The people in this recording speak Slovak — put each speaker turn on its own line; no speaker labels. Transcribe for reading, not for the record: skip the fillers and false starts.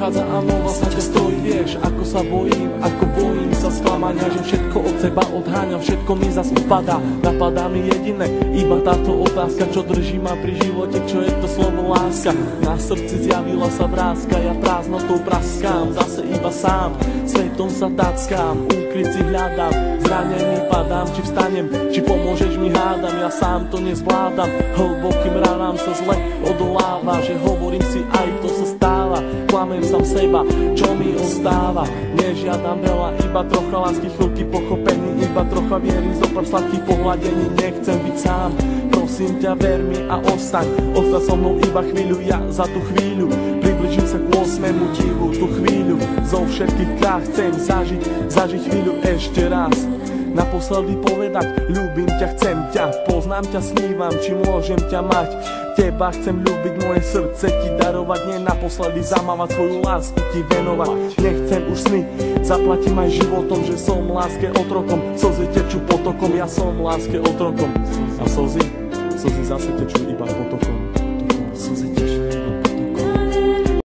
prichádza a nová sa ťa stojí. Vieš, ako sa bojím sa sklamania, že všetko od seba odháňam, všetko mi zas upadá. Napadá mi jediné, iba táto otázka, čo drží ma pri živote, čo je to slovo láska. Na srdci zjavila sa vrázka, ja prázdnotou praskám, zase iba sám, svetom sa tackám, úkryt si hľadám, zranený padám, či vstanem, či pomôžeš mi hádam, ja sám to nezvládam, hlbokým ranám sa zle odoláva, že hovorím si aj to sa stáva, klamem sám seba, čo mi ostáva, nežiadam veľa, iba trocha lásky, chvíľky pochopení, iba trocha viery, zopár sladkých pohľadení, nechcem byť sám, prosím ťa ver mi a ostaň so mnou iba chvíľu, ja za tú chvíľu približím sa k 8. divu, tú chvíľu zo všetkých krát chcem zažiť chvíľu ešte raz. Naposledy povedať, ľúbim ťa, chcem ťa, poznám ťa, snívam, či môžem ťa mať. Teba chcem ľúbiť, moje srdce ti darovať, nie naposledy zamávať, svoju lásku ti venovať. Nechcem už sny, zaplatím aj životom, že som láske otrokom, slzy tečú potokom, ja som láske otrokom. A slzy zase tečú iba potokom. Slzy tečú.